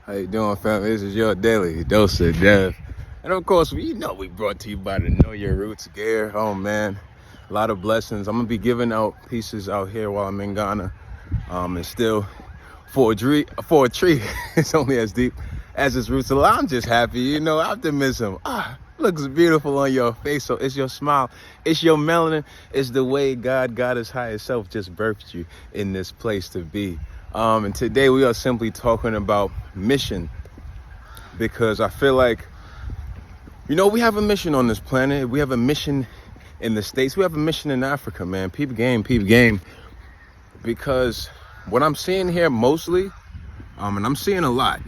How you doing, family? This is your daily dose of death. And of course, we brought to you by the Know Your Roots gear. Oh man, a lot of blessings. I'm gonna be giving out pieces out here while I'm in Ghana. And still for a tree, it's only as deep as its roots. So I'm just happy, optimism. Looks beautiful on your face. So it's your smile, it's your melanin, it's the way God His higher self just birthed you in this place to be. And today we are simply talking about mission, because I feel like, we have a mission on this planet. We have a mission in the States. We have a mission in Africa, man. Peep game. Because what I'm seeing here mostly, and I'm seeing a lot,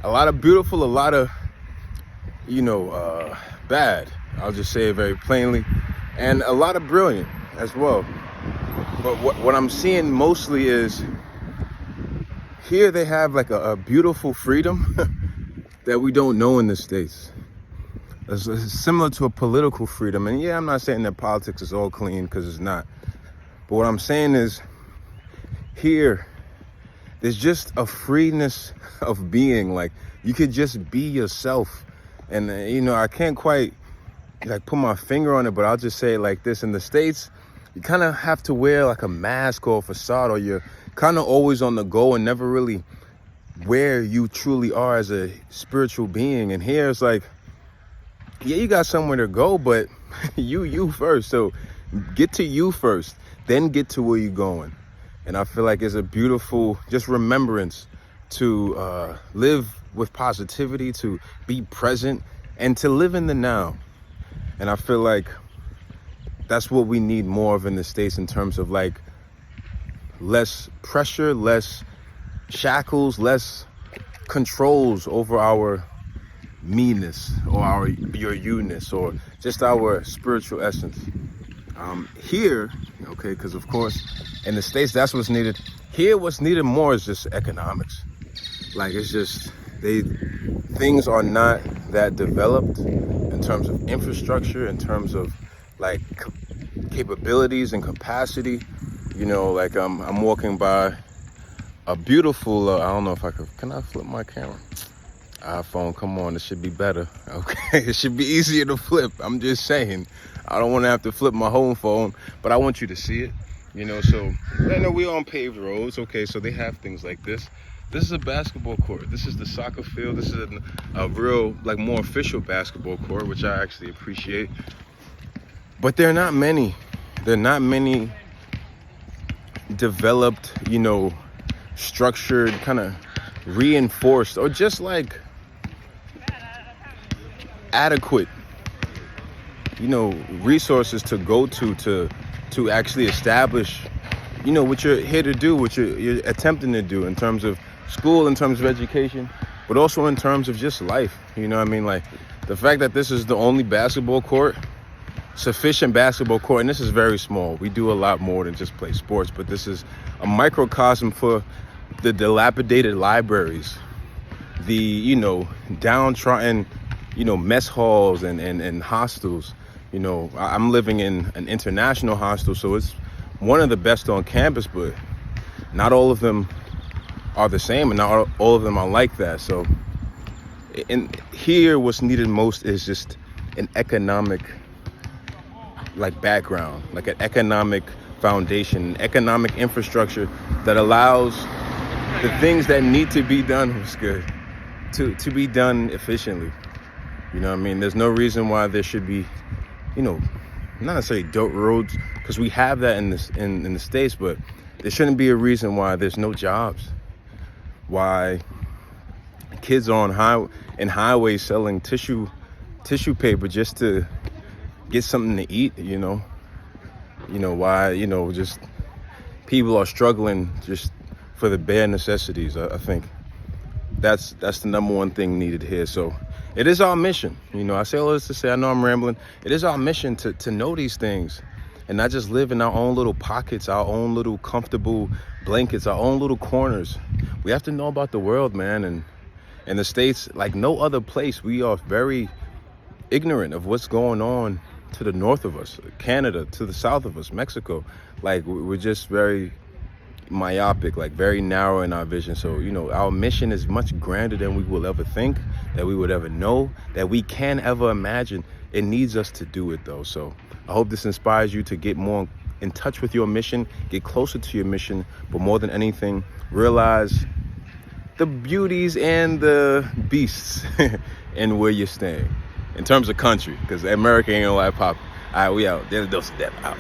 a lot of beautiful, a lot of, bad. I'll just say it very plainly, and a lot of brilliant as well. But what I'm seeing mostly is here they have like a beautiful freedom that we don't know in the States. It's similar to a political freedom. And yeah, I'm not saying that politics is all clean, because it's not. But what I'm saying is here, there's just a freeness of being. Like, you could just be yourself. And, I can't quite like put my finger on it, but I'll just say it like this. In the States, you kind of have to wear like a mask or a facade, or you're kind of always on the go and never really where you truly are as a spiritual being. And here it's like, yeah, you got somewhere to go, but you first. So get to you first, then get to where you're going. And I feel like it's a beautiful just remembrance to live with positivity, to be present, and to live in the now. And I feel like that's what we need more of in the States, in terms of like less pressure, less shackles, less controls over our meanness or your you-ness, or just our spiritual essence. Here, okay, because of course in the States that's what's needed. Here what's needed more is just economics. Like, it's just things are not that developed in terms of infrastructure, in terms of like capabilities and capacity. Like I'm walking by a beautiful I don't know if can I flip my camera? iPhone, come on, it should be better. Okay, it should be easier to flip. I'm just saying, I don't want to have to flip my home phone, but I want you to see it. So I know we're on paved roads. Okay, so they have things like this. This is a basketball court. This is the soccer field. This is a real, like, more official basketball court, which I actually appreciate. But there are not many developed, structured, kind of reinforced, or just like adequate, resources to go to actually establish, what you're here to do, what you're attempting to do in terms of school, in terms of education, but also in terms of just life. Like the fact that this is the only sufficient basketball court, and this is very small. We do a lot more than just play sports, but this is a microcosm for the dilapidated libraries, the, downtrodden, mess halls and hostels. I'm living in an international hostel, so it's one of the best on campus, but not all of them are the same, and not all of them are like that. So here what's needed most is just an economic background, like an economic foundation, economic infrastructure that allows the things that need to be done to be done efficiently. There's no reason why there should be, not necessarily dirt roads, because we have that in the States, but there shouldn't be a reason why there's no jobs, why kids are on highways selling tissue paper just to get something to eat. Why just people are struggling just for the bare necessities. I think that's the number one thing needed here. So it is our mission. I say all this to say, I know I'm rambling. It is our mission to know these things and not just live in our own little pockets, our own little comfortable blankets, our own little corners. We have to know about the world, man. And in the States, like no other place, we are very ignorant of what's going on to the north of us, Canada, to the south of us, Mexico. Like, we're just very myopic, like very narrow in our vision. So, you know, our mission is much grander than we will ever think, that we would ever know, that we can ever imagine. It needs us to do it though. So I hope this inspires you to get more in touch with your mission, get closer to your mission, but more than anything, realize the beauties and the beasts and where you're staying in terms of country, because America ain't gonna lie pop. All right, we out. There's a dose of that. Out.